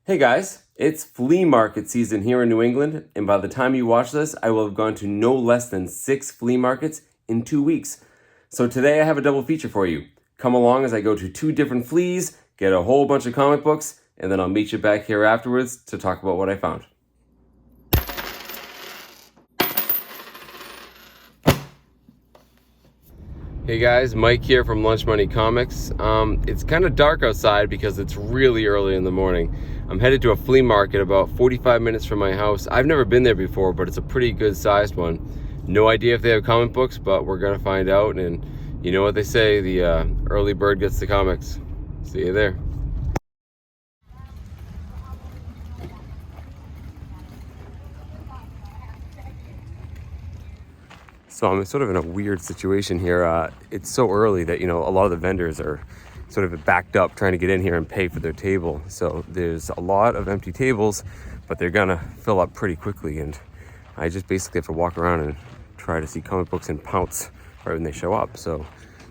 Hey guys, it's flea market season here in New England, and by the time you watch this, I will have gone to no less than 6 flea markets in 2 weeks. So today I have a double feature for you. Come along as I go to 2 different fleas, get a whole bunch of comic books, and then I'll meet you back here afterwards to talk about what I found. Hey guys, Mike here from Lunch Money Comics. It's kind of dark outside because it's really early in the morning. I'm headed to a flea market about 45 minutes from my house. I've never been there before, but it's a pretty good sized one. No idea if they have comic books, but we're gonna find out. And you know what they say, the early bird gets the comics. See you there. So I'm sort of in a weird situation here. It's so early that, a lot of the vendors are sort of backed up trying to get in here and pay for their table. So there's a lot of empty tables, but they're gonna fill up pretty quickly. And I just basically have to walk around and try to see comic books and pounce right when they show up. So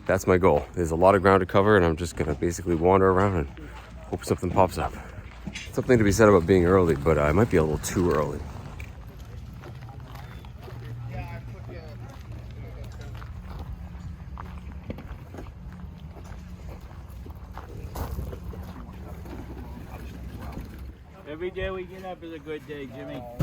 that's my goal. There's a lot of ground to cover, and I'm just gonna basically wander around and hope something pops up. Something to be said about being early, but I might be a little too early. Every day we get up is a good day, Jimmy. All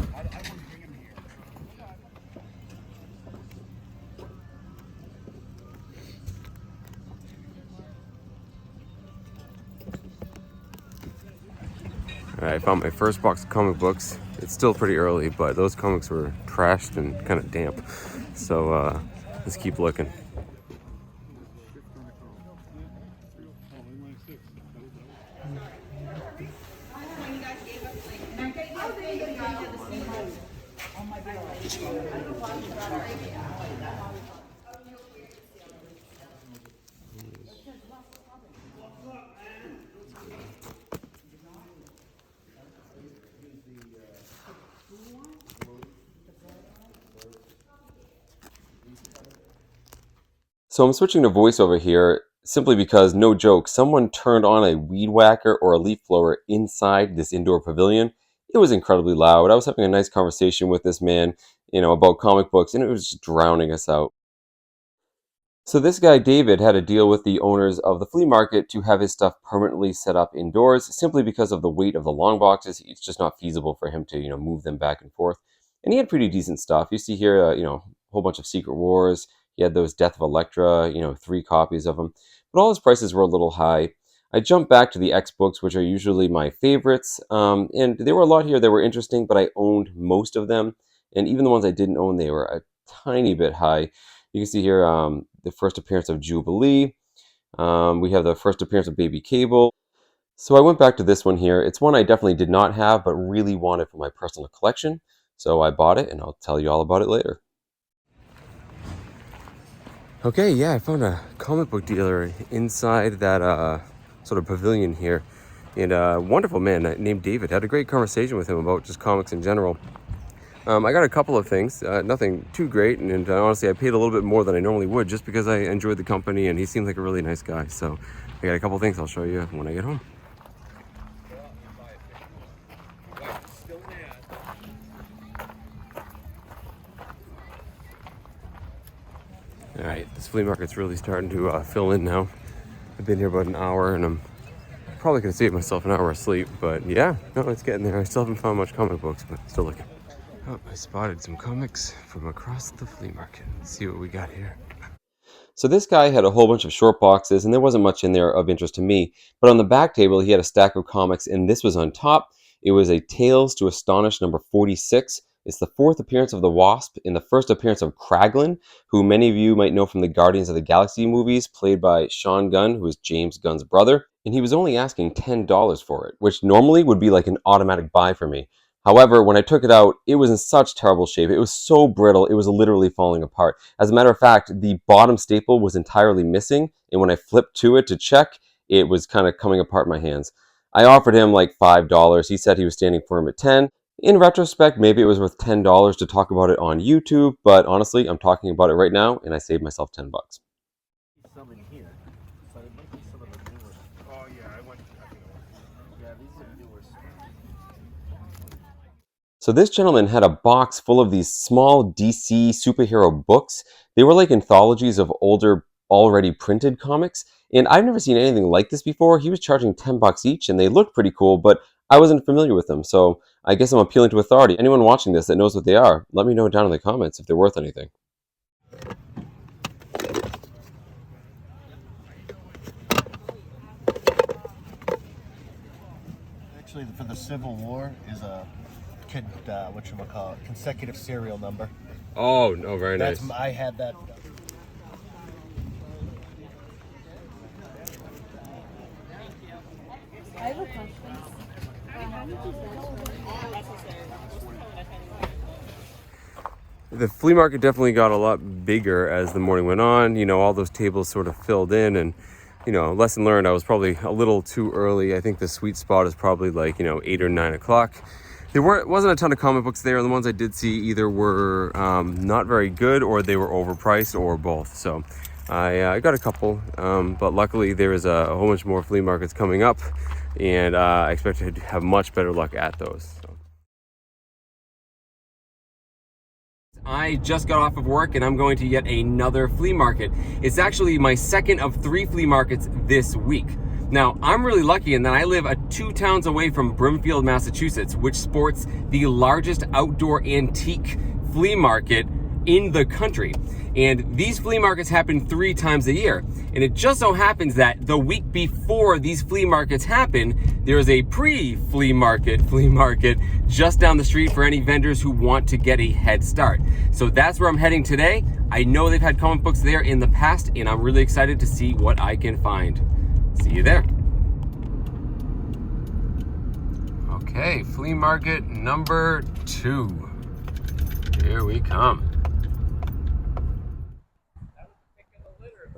right, I found my first box of comic books. It's still pretty early, but those comics were trashed and kind of damp. So let's keep looking. So I'm switching to voiceover here simply because, no joke, someone turned on a weed whacker or a leaf blower inside this indoor pavilion. It was incredibly loud. I was having a nice conversation with this man, about comic books, and it was just drowning us out. So this guy, David, had a deal with the owners of the flea market to have his stuff permanently set up indoors simply because of the weight of the long boxes. It's just not feasible for him to, move them back and forth. And he had pretty decent stuff. You see here, a whole bunch of Secret Wars. He had those Death of Elektra, 3 copies of them. But all his prices were a little high. I jumped back to the X books, which are usually my favorites. And there were a lot here that were interesting, but I owned most of them. And even the ones I didn't own, they were a tiny bit high. You can see here the first appearance of Jubilee. We have the first appearance of Baby Cable. So I went back to this one here. It's one I definitely did not have, but really wanted for my personal collection. So I bought it, and I'll tell you all about it later. Okay, yeah, I found a comic book dealer inside that sort of pavilion here. And a wonderful man named David. Had a great conversation with him about just comics in general. I got a couple of things, nothing too great, and honestly I paid a little bit more than I normally would just because I enjoyed the company and he seemed like a really nice guy. So I got a couple of things I'll show you when I get home. All right, this flea market's really starting to fill in now. I've been here about an hour and I'm probably gonna save myself an hour of sleep, but yeah, no, it's getting there. I still haven't found much comic books, but still looking. Oh, I spotted some comics from across the flea market. Let's see what we got here. So this guy had a whole bunch of short boxes, and there wasn't much in there of interest to me. But on the back table, he had a stack of comics, and this was on top. It was a Tales to Astonish number 46. It's the 4th appearance of the Wasp and the first appearance of Kraglin, who many of you might know from the Guardians of the Galaxy movies, played by Sean Gunn, who is James Gunn's brother. And he was only asking $10 for it, which normally would be like an automatic buy for me. However, when I took it out, it was in such terrible shape. It was so brittle, it was literally falling apart. As a matter of fact, the bottom staple was entirely missing, and when I flipped to it to check, it was kind of coming apart in my hands. I offered him like $5. He said he was standing firm at 10. In retrospect, maybe it was worth $10 to talk about it on YouTube, but honestly, I'm talking about it right now, and I saved myself $10. Some in here, but it might be some of the newer. Oh yeah, I think So this gentleman had a box full of these small DC superhero books. They were like anthologies of older, already printed comics. And I've never seen anything like this before. He was charging $10 each, and they looked pretty cool, but I wasn't familiar with them. So I guess I'm appealing to authority. Anyone watching this that knows what they are, let me know down in the comments if they're worth anything. Actually, for the Civil War is a consecutive serial number. Oh, no, very nice. I had that. I have a question. How much is that? The flea market definitely got a lot bigger as the morning went on. You know, all those tables sort of filled in, and, you know, lesson learned, I was probably a little too early. I think the sweet spot is probably like, 8 or 9 o'clock. There wasn't a ton of comic books there. The ones I did see either were not very good, or they were overpriced, or both. So I got a couple, but luckily there is a whole bunch more flea markets coming up, and I expect to have much better luck at those. So. I just got off of work and I'm going to yet another flea market. It's actually my second of 3 flea markets this week. Now, I'm really lucky in that I live 2 towns away from Broomfield, Massachusetts, which sports the largest outdoor antique flea market in the country. And these flea markets happen 3 times a year. And it just so happens that the week before these flea markets happen, there's a pre-flea market just down the street for any vendors who want to get a head start. So that's where I'm heading today. I know they've had comic books there in the past, and I'm really excited to see what I can find. See you there. Okay, flea market number 2. Here we come.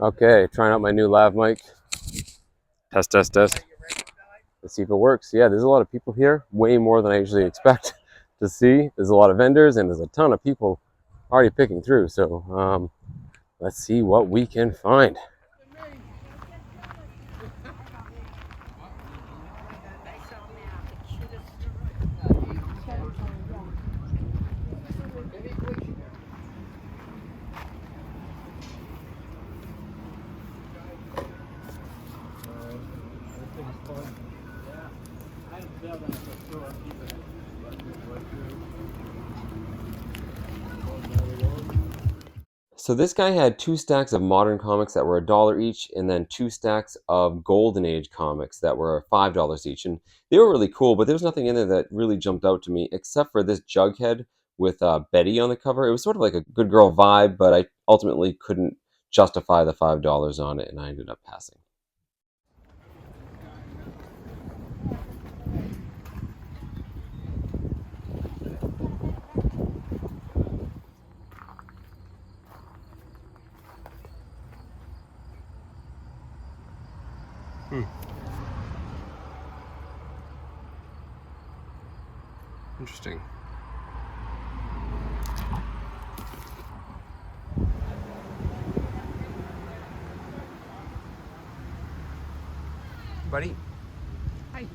Okay, trying out my new Lav Mic Test Desk. Let's see if it works. Yeah, there's a lot of people here, way more than I usually expect to see. There's a lot of vendors, and there's a ton of people already picking through. So let's see what we can find. So this guy had 2 stacks of modern comics that were $1 each, and then 2 stacks of Golden Age comics that were $5 each. And they were really cool, but there was nothing in there that really jumped out to me, except for this Jughead with Betty on the cover. It was sort of like a good girl vibe, but I ultimately couldn't justify the $5 on it, and I ended up passing. Interesting. Buddy? Hi.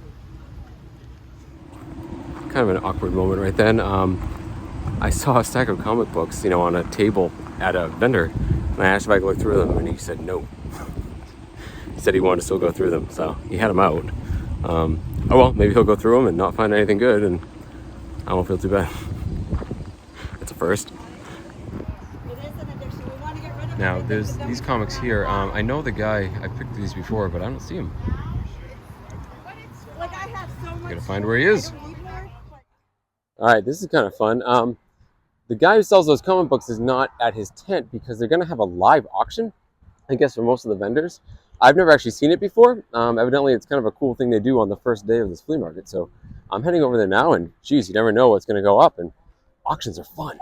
Kind of an awkward moment right then. I saw a stack of comic books, on a table at a vendor, and I asked if I could look through them, and he said no. He said he wanted to still go through them, so he had them out. Oh well, maybe he'll go through them and not find anything good, and I won't feel too bad. That's a first. Now, there's these comics here. I know the guy, I picked these before, but I don't see him. I gotta find where he is. All right, this is kind of fun. The guy who sells those comic books is not at his tent because they're gonna have a live auction, I guess, for most of the vendors. I've never actually seen it before. Evidently, it's kind of a cool thing they do on the first day of this flea market. So I'm heading over there now, and geez, you never know what's gonna go up, and auctions are fun.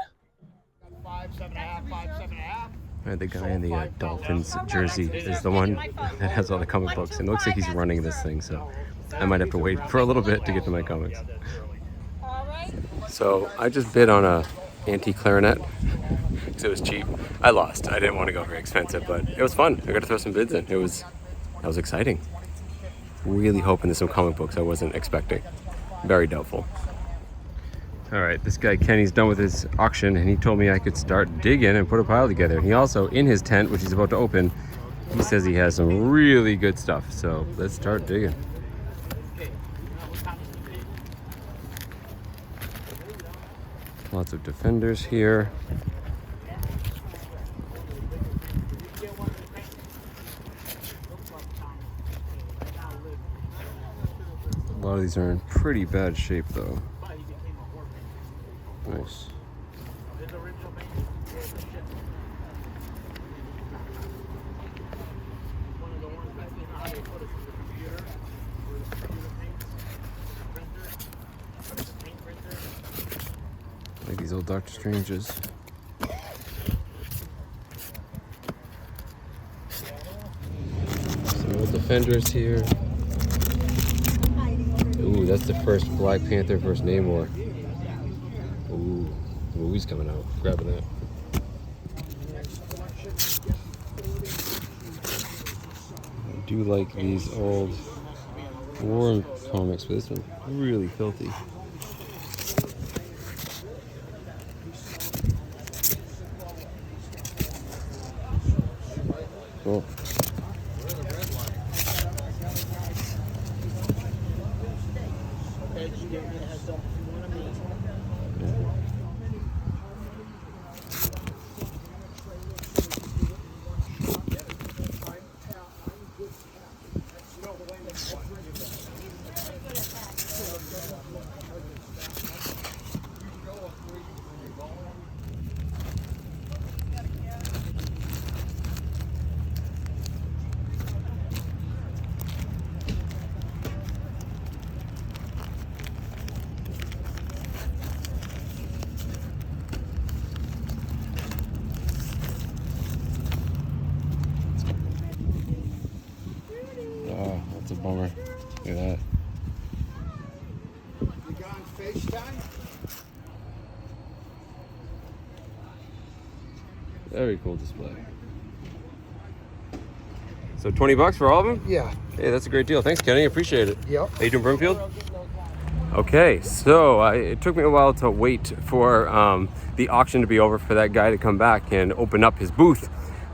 5, 7.5, 5, 7.5. Right, the guy in the Dolphins jersey is the one that has all the comic books, and it looks like he's running this thing, so I might have to wait for a little bit to get to my comics. So I just bid on a antique clarinet because it was cheap. I lost. I didn't want to go very expensive, but it was fun. I got to throw some bids in. That was exciting. Really hoping there's some comic books I wasn't expecting. Very doubtful. All right, this guy Kenny's done with his auction, and he told me I could start digging and put a pile together. And he also, in his tent, which he's about to open, he says he has some really good stuff. So let's start digging. Lots of Defenders here. A lot of these are in pretty bad shape though. Nice. Like these old Doctor Stranges. Some old Defenders here. Ooh, that's the first Black Panther versus Namor. Ooh, the movie's coming out. Grabbing that. I do like these old war comics, but this one's really filthy. Cool. Oh, that's a bummer. Look at that. You got on FaceTime? Very cool display. So $20 for all of them? Yeah. Hey, that's a great deal. Thanks, Kenny. Appreciate it. Yep. How you doing, Broomfield? Okay, so it took me a while to wait for the auction to be over for that guy to come back and open up his booth.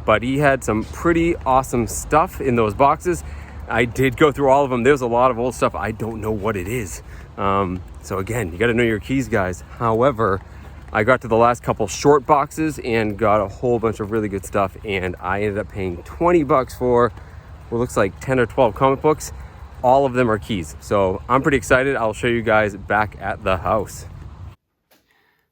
But he had some pretty awesome stuff in those boxes. I did go through all of them. There's a lot of old stuff. I don't know what it is. So again, you got to know your keys, guys. However, I got to the last couple short boxes and got a whole bunch of really good stuff. And I ended up paying $20 for what looks like 10 or 12 comic books. All of them are keys. So I'm pretty excited. I'll show you guys back at the house.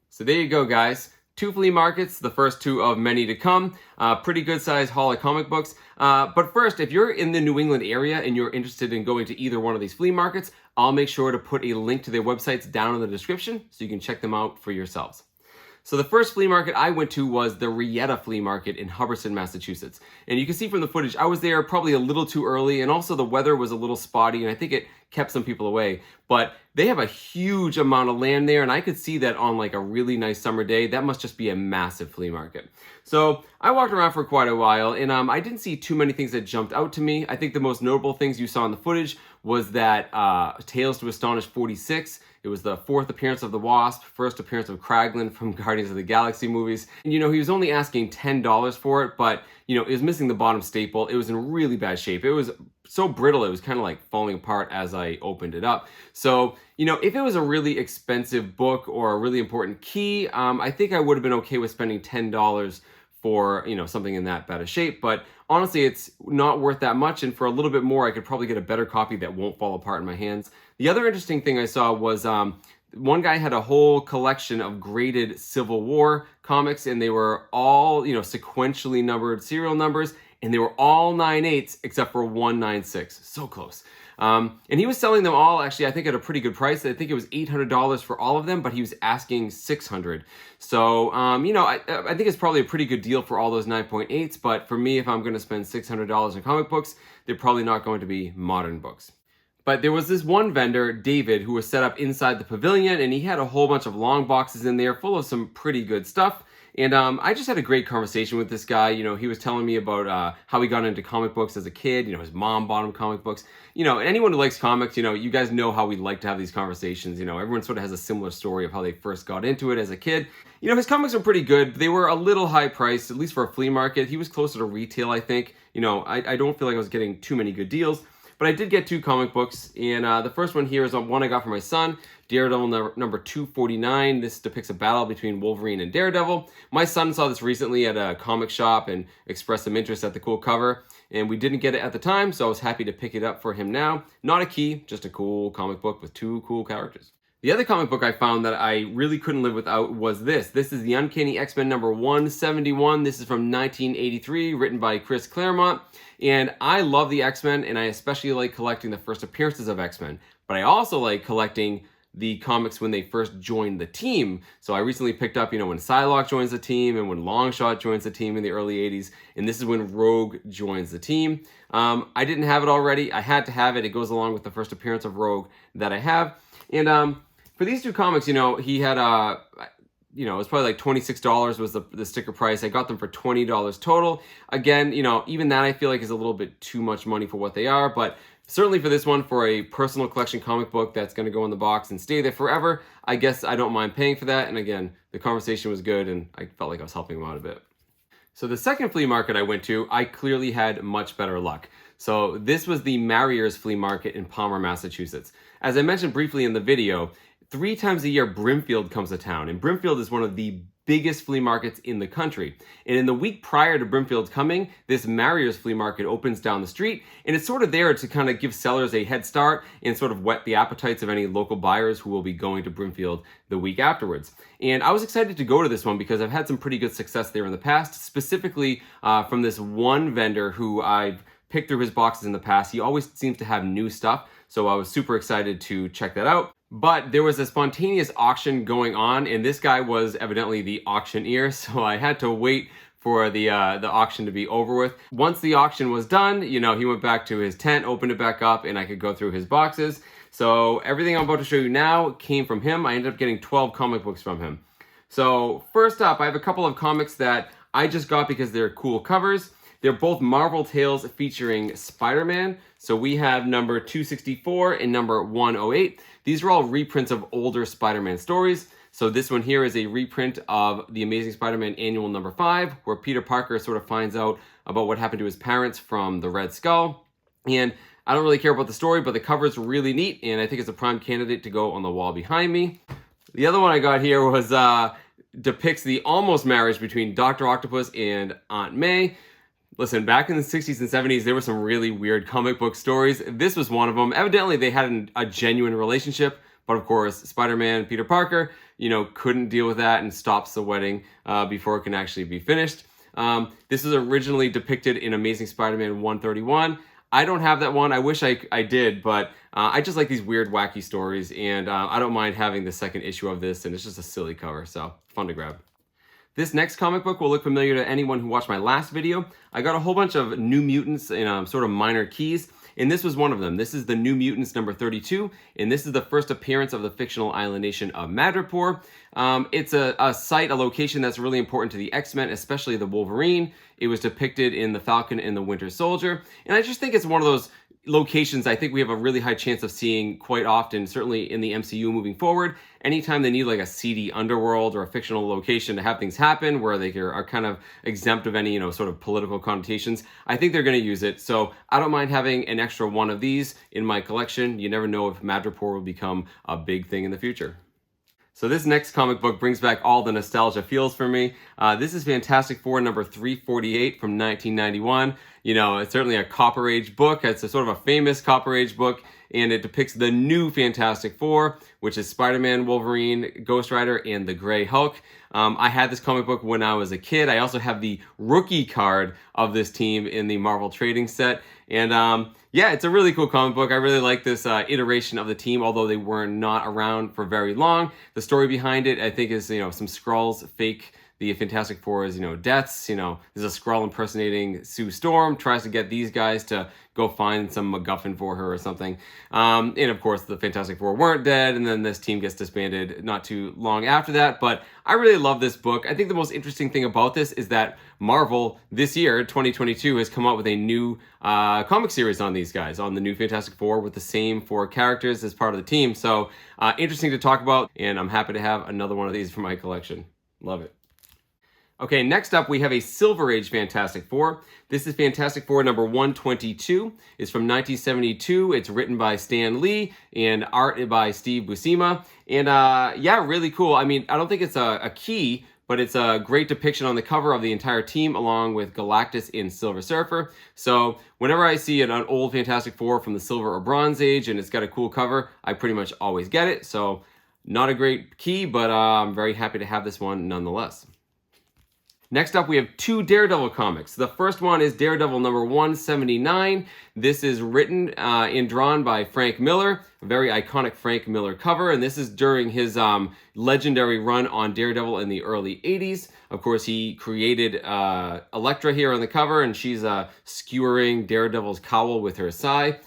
So there you go, guys. 2 flea markets, the first 2 of many to come. Pretty good sized haul of comic books. But first, if you're in the New England area and you're interested in going to either one of these flea markets, I'll make sure to put a link to their websites down in the description so you can check them out for yourselves. So the first flea market I went to was the Rieta Flea Market in Hubbardston, Massachusetts. And you can see from the footage, I was there probably a little too early, and also the weather was a little spotty, and I think it kept some people away. But they have a huge amount of land there, and I could see that on like a really nice summer day. That must just be a massive flea market. So I walked around for quite a while, and I didn't see too many things that jumped out to me. I think the most notable things you saw in the footage was that Tales to Astonish 46. It was the 4th appearance of the Wasp, first appearance of Kraglin from Guardians of the Galaxy movies. And, you know, he was only asking $10 for it, but, you know, it was missing the bottom staple. It was in really bad shape. It was so brittle, it was kind of like falling apart as I opened it up. So, you know, if it was a really expensive book or a really important key, I think I would have been okay with spending $10 for, you know, something in that bad of shape. But honestly, it's not worth that much. And for a little bit more, I could probably get a better copy that won't fall apart in my hands. The other interesting thing I saw was one guy had a whole collection of graded Civil War comics, and they were all, you know, sequentially numbered serial numbers, and they were all 9/8 except for 196. So close. And he was selling them all, actually, I think at a pretty good price. I think it was $800 for all of them, but he was asking $600. So, you know, I think it's probably a pretty good deal for all those 9.8s, but for me, if I'm going to spend $600 in comic books, they're probably not going to be modern books. But there was this one vendor, David, who was set up inside the pavilion, and he had a whole bunch of long boxes in there full of some pretty good stuff. And I just had a great conversation with this guy. You know, he was telling me about how he got into comic books as a kid. You know, his mom bought him comic books. You know, anyone who likes comics, you know, you guys know how we like to have these conversations. You know, everyone sort of has a similar story of how they first got into it as a kid. You know, his comics are pretty good. They were a little high priced, at least for a flea market. He was closer to retail, I think. You know, I don't feel like I was getting too many good deals. But I did get 2 comic books, and the first one here is one I got for my son, Daredevil number 249. This depicts a battle between Wolverine and Daredevil. My son saw this recently at a comic shop and expressed some interest at the cool cover, and we didn't get it at the time, so I was happy to pick it up for him now. Not a key, just a cool comic book with 2 cool characters. The other comic book I found that I really couldn't live without was this. This is the Uncanny XMen number 171. This is from 1983, written by Chris Claremont. And I love the X-Men, and I especially like collecting the first appearances of X-Men. But I also like collecting the comics when they first joined the team. So I recently picked up, you know, when Psylocke joins the team and when Longshot joins the team in the early 80s. And this is when Rogue joins the team. I didn't have it already. I had to have it. It goes along with the first appearance of Rogue that I have. And for these 2 comics, you know, he had you know, it was probably like $26 was the sticker price. I got them for $20 total. Again, you know, even that I feel like is a little bit too much money for what they are, but certainly for this one, for a personal collection comic book that's going to go in the box and stay there forever, I guess I don't mind paying for that. And again, the conversation was good, and I felt like I was helping him out a bit. So the second flea market I went to, I clearly had much better luck. So this was the Marrier's Flea Market in Palmer, Massachusetts. As I mentioned briefly in the video, 3 times a year, Broomfield comes to town, and Broomfield is one of the biggest flea markets in the country. And in the week prior to Broomfield coming, this Marrier's Flea Market opens down the street, and it's sort of there to kind of give sellers a head start and sort of whet the appetites of any local buyers who will be going to Broomfield the week afterwards. And I was excited to go to this one because I've had some pretty good success there in the past, specifically from this one vendor who I've picked through his boxes in the past. He always seems to have new stuff, so I was super excited to check that out. But there was a spontaneous auction going on, and this guy was evidently the auctioneer, so I had to wait for the auction to be over with. Once the auction was done, you know, he went back to his tent, opened it back up, and I could go through his boxes. So everything I'm about to show you now came from him. I ended up getting 12 comic books from him. So first up, I have a couple of comics that I just got because they're cool covers. They're both Marvel Tales featuring Spider-Man. So we have number 264 and number 108. These are all reprints of older Spider-Man stories. So this one here is a reprint of The Amazing Spider-Man Annual number 5, where Peter Parker sort of finds out about what happened to his parents from the Red Skull. And I don't really care about the story, but the cover is really neat, and I think it's a prime candidate to go on the wall behind me. The other one I got here was depicts the almost marriage between Dr. Octopus and Aunt May. Listen, back in the 60s and 70s, there were some really weird comic book stories. This was one of them. Evidently, they had a genuine relationship, but of course, Spider-Man, Peter Parker, you know, couldn't deal with that and stops the wedding before it can actually be finished. This was originally depicted in Amazing Spider-Man 131. I don't have that one. I wish I did, but I just like these weird, wacky stories, and I don't mind having the second issue of this, and it's just a silly cover, so fun to grab. This next comic book will look familiar to anyone who watched my last video. I got a whole bunch of New Mutants in sort of minor keys, and this was one of them. This is the New Mutants number 32, and this is the first appearance of the fictional island nation of Madripoor. It's a site, a location that's really important to the X-Men, especially the Wolverine. It was depicted in The Falcon and the Winter Soldier, and I just think it's one of those locations I think we have a really high chance of seeing quite often, certainly in the MCU moving forward. Anytime they need like a seedy underworld or a fictional location to have things happen where they are kind of exempt of any, you know, sort of political connotations, I think they're going to use it. So I don't mind having an extra one of these in my collection. You never know if Madripoor will become a big thing in the future. So this next comic book brings back all the nostalgia feels for me. This is Fantastic Four number 348 from 1991. You know, it's certainly a Copper Age book. It's a sort of a famous Copper Age book, and it depicts the new Fantastic Four, which is Spider-Man, Wolverine, Ghost Rider, and the Grey Hulk. I had this comic book when I was a kid. I also have the rookie card of this team in the Marvel trading set. And yeah, it's a really cool comic book. I really like this iteration of the team, although they were not around for very long. The story behind it, I think, is, you know, some Skrulls fake the Fantastic Four's, deaths. There's a Skrull impersonating Sue Storm, tries to get these guys to go find some MacGuffin for her or something. And of course, the Fantastic Four weren't dead, and then this team gets disbanded not too long after that. But I really love this book. I think the most interesting thing about this is that Marvel this year, 2022, has come out with a new comic series on these guys, on the new Fantastic Four, with the same 4 characters as part of the team. So interesting to talk about, and I'm happy to have another one of these for my collection. Love it. Okay, next up we have a Silver Age Fantastic Four. This is Fantastic Four number 122. It's from 1972. It's written by Stan Lee and art by Steve Buscema. And yeah, really cool. I mean, I don't think it's a key, but it's a great depiction on the cover of the entire team along with Galactus and Silver Surfer. So whenever I see an old Fantastic Four from the Silver or Bronze Age and it's got a cool cover, I pretty much always get it. So not a great key, but I'm very happy to have this one nonetheless. Next up, we have 2 Daredevil comics. The first one is Daredevil number 179. This is written and drawn by Frank Miller, a very iconic Frank Miller cover, and this is during his legendary run on Daredevil in the early 80s. Of course, he created Elektra here on the cover, and she's skewering Daredevil's cowl with her sai.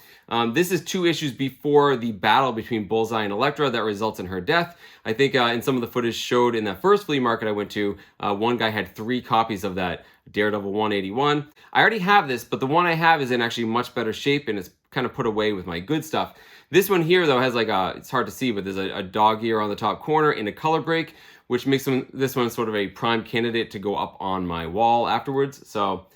This is 2 issues before the battle between Bullseye and Elektra that results in her death. I think in some of the footage showed in that first flea market I went to, one guy had 3 copies of that Daredevil 181. I already have this, but the one I have is in actually much better shape, and it's kind of put away with my good stuff. This one here, though, has it's hard to see, but there's a dog ear on the top corner and a color break, which makes this one sort of a prime candidate to go up on my wall afterwards. So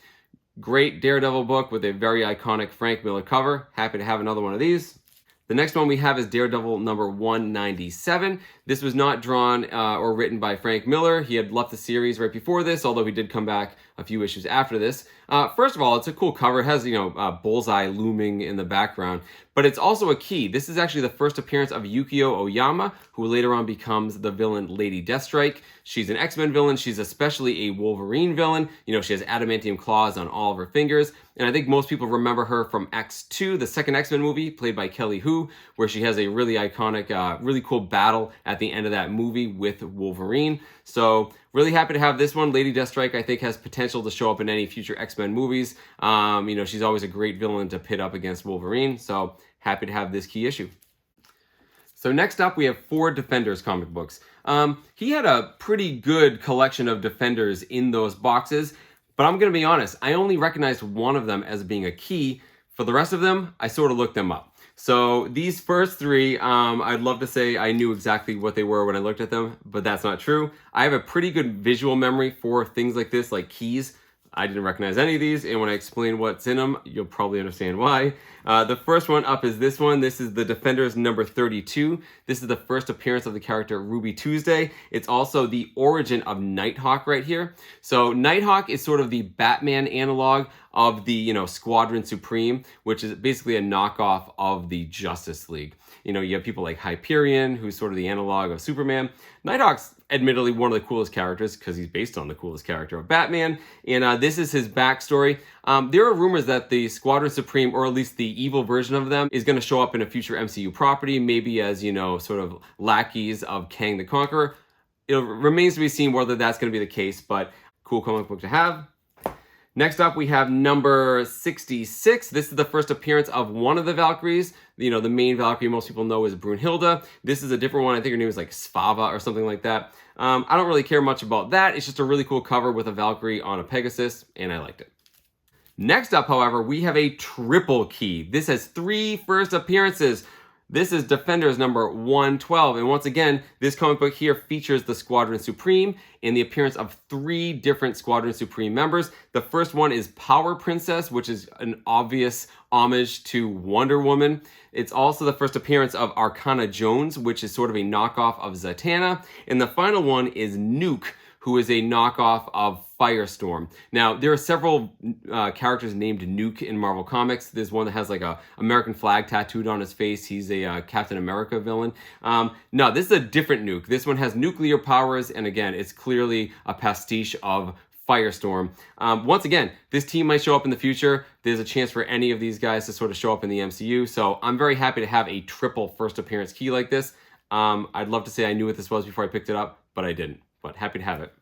great Daredevil book with a very iconic Frank Miller cover. Happy to have another one of these. The next one we have is Daredevil number 197. This was not drawn or written by Frank Miller. He had left the series right before this, although he did come back a few issues after this. First of all, it's a cool cover. It has, Bullseye looming in the background, but it's also a key. This is actually the first appearance of Yukio Oyama, who later on becomes the villain Lady Deathstrike. She's an X-Men villain. She's especially a Wolverine villain. She has adamantium claws on all of her fingers. And I think most people remember her from X2, the second X-Men movie, played by Kelly Hu, where she has a really iconic, really cool battle at the end of that movie with Wolverine. So really happy to have this one. Lady Deathstrike, I think, has potential to show up in any future X-Men movies. She's always a great villain to pit up against Wolverine. So happy to have this key issue. So next up, we have 4 Defenders comic books. He had a pretty good collection of Defenders in those boxes, but I'm going to be honest, I only recognized one of them as being a key. For the rest of them, I sort of looked them up. So these first 3, I'd love to say I knew exactly what they were when I looked at them, but that's not true. I have a pretty good visual memory for things like this, like keys. I didn't recognize any of these, and when I explain what's in them, you'll probably understand why. The first one up is this one. This is the Defenders number 32. This is the first appearance of the character Ruby Tuesday. It's also the origin of Nighthawk right here. So Nighthawk is sort of the Batman analog of the, Squadron Supreme, which is basically a knockoff of the Justice League. You have people like Hyperion, who's sort of the analog of Superman. Nighthawk's admittedly one of the coolest characters because he's based on the coolest character of Batman, and this is his backstory. There are rumors that the Squadron Supreme, or at least the evil version of them, is going to show up in a future MCU property, maybe as, sort of lackeys of Kang the Conqueror. It remains to be seen whether that's going to be the case, but cool comic book to have. Next up, we have number 66. This is the first appearance of one of the Valkyries. The main Valkyrie most people know is Brunhilde. This is a different one. I think her name is like Svava or something like that. I don't really care much about that. It's just a really cool cover with a Valkyrie on a Pegasus, and I liked it. Next up, however, we have a triple key. This has 3 first appearances. This is Defenders number 112. And once again, this comic book here features the Squadron Supreme and the appearance of 3 different Squadron Supreme members. The first one is Power Princess, which is an obvious homage to Wonder Woman. It's also the first appearance of Arcana Jones, which is sort of a knockoff of Zatanna. And the final one is Nuke, who is a knockoff of Firestorm. Now, there are several characters named Nuke in Marvel Comics. There's one that has like a American flag tattooed on his face. He's a Captain America villain. No, this is a different Nuke. This one has nuclear powers, and again, it's clearly a pastiche of Firestorm. Once again, this team might show up in the future. There's a chance for any of these guys to sort of show up in the MCU, so I'm very happy to have a triple first appearance key like this. I'd love to say I knew what this was before I picked it up, but I didn't. But happy to have it.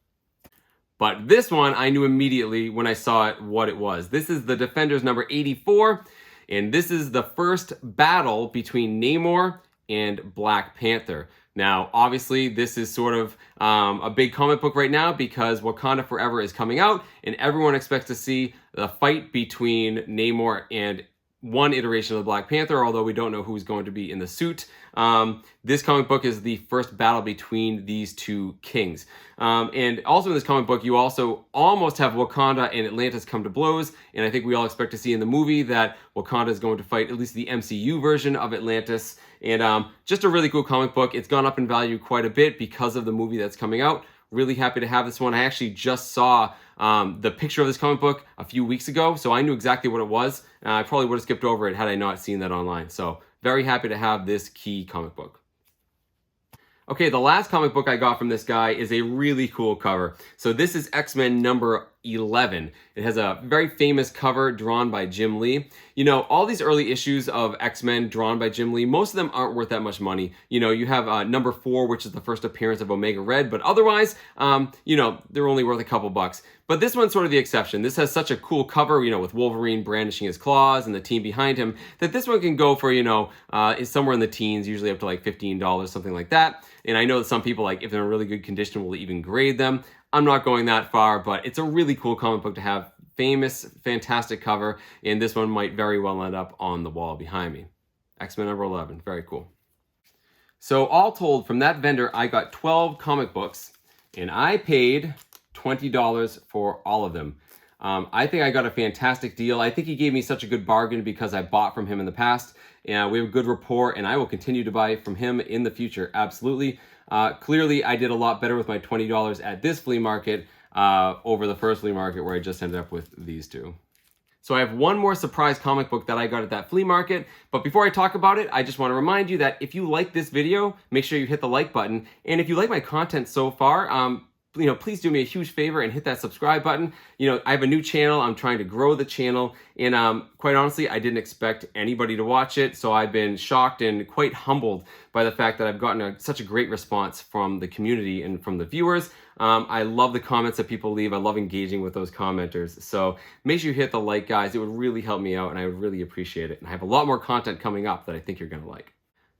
But this one, I knew immediately when I saw it what it was. This is the Defenders number 84, and this is the first battle between Namor and Black Panther. Now, obviously, this is sort of a big comic book right now because Wakanda Forever is coming out, and everyone expects to see the fight between Namor and one iteration of the Black Panther, although we don't know who's going to be in the suit. This comic book is the first battle between these two kings. And also in this comic book, you also almost have Wakanda and Atlantis come to blows, and I think we all expect to see in the movie that Wakanda is going to fight at least the MCU version of Atlantis. And just a really cool comic book. It's gone up in value quite a bit because of the movie that's coming out. Really happy to have this one. I actually just saw the picture of this comic book a few weeks ago, so I knew exactly what it was. I probably would have skipped over it had I not seen that online. So very happy to have this key comic book. Okay, the last comic book I got from this guy is a really cool cover. So this is X-Men number 11. It has a very famous cover drawn by Jim Lee. You know, all these early issues of X-Men drawn by Jim Lee, most of them aren't worth that much money. You know, you have number 4, which is the first appearance of Omega Red, but otherwise, you know, they're only worth a couple bucks. But this one's sort of the exception. This has such a cool cover, you know, with Wolverine brandishing his claws and the team behind him, that this one can go for, you know, is somewhere in the teens, usually up to like $15, something like that. And I know that some people, like, if they're in really good condition, will even grade them. I'm not going that far, but it's a really cool comic book to have. Famous, fantastic cover, and this one might very well end up on the wall behind me. X-Men number 11, very cool. So all told, from that vendor, I got 12 comic books, and I paid $20 for all of them. I think I got a fantastic deal. I think he gave me such a good bargain because I bought from him in the past. And we have a good rapport, and I will continue to buy from him in the future, absolutely. Clearly, I did a lot better with my $20 at this flea market over the first flea market where I just ended up with these two. So I have one more surprise comic book that I got at that flea market. But before I talk about it, I just want to remind you that if you like this video, make sure you hit the like button. And if you like my content so far, you know, please do me a huge favor and hit that subscribe button. You know, I have a new channel. I'm trying to grow the channel. And quite honestly, I didn't expect anybody to watch it. So I've been shocked and quite humbled by the fact that I've gotten such a great response from the community and from the viewers. I love the comments that people leave. I love engaging with those commenters. So make sure you hit the like, guys. It would really help me out and I would really appreciate it. And I have a lot more content coming up that I think you're going to like.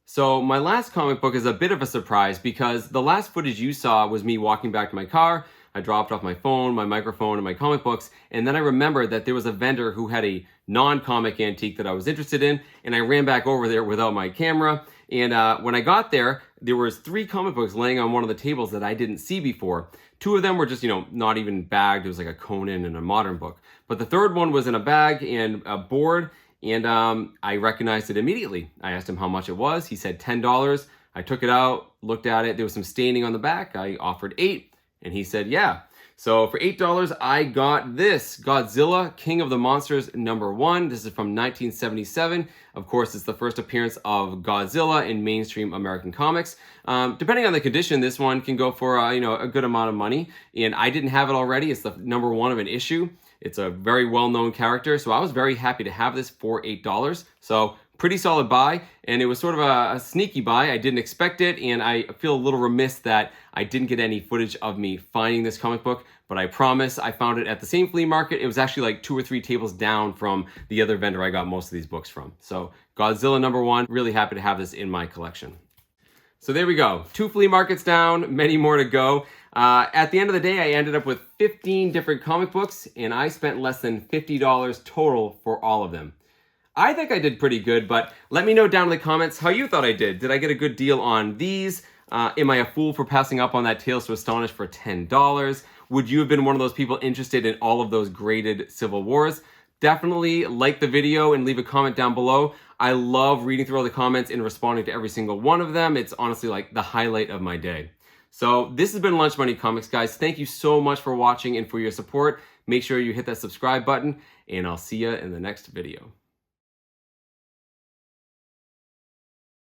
So my last comic book is a bit of a surprise because the last footage you saw was me walking back to my car. I dropped off my phone, my microphone, and my comic books, and then I remembered that there was a vendor who had a non-comic antique that I was interested in, and I ran back over there without my camera. And when I got there, there was 3 comic books laying on one of the tables that I didn't see before. 2 of them were just, you know, not even bagged. It was like a Conan and a modern book. But the third one was in a bag and a board, and I recognized it immediately. I asked him how much it was. He said $10. I took it out, looked at it. There was some staining on the back. I offered $8, and he said, yeah. So for $8, I got this, Godzilla, King of the Monsters, #1. This is from 1977. Of course, it's the first appearance of Godzilla in mainstream American comics. Depending on the condition, this one can go for you know, a good amount of money. And I didn't have it already. It's the #1 of an issue. It's a very well-known character, so I was very happy to have this for $8. So pretty solid buy, and it was sort of a sneaky buy. I didn't expect it, and I feel a little remiss that I didn't get any footage of me finding this comic book, but I promise I found it at the same flea market. It was actually like 2 or 3 tables down from the other vendor I got most of these books from. So Godzilla #1, really happy to have this in my collection. So there we go, 2 flea markets down, many more to go. At the end of the day, I ended up with 15 different comic books, and I spent less than $50 total for all of them. I think I did pretty good, but let me know down in the comments how you thought I did. Did I get a good deal on these? Am I a fool for passing up on that Tales to Astonish for $10? Would you have been one of those people interested in all of those graded Civil Wars? Definitely like the video and leave a comment down below. I love reading through all the comments and responding to every single one of them. It's honestly like the highlight of my day. So this has been Lunch Money Comics, guys. Thank you so much for watching and for your support. Make sure you hit that subscribe button, and I'll see you in the next video.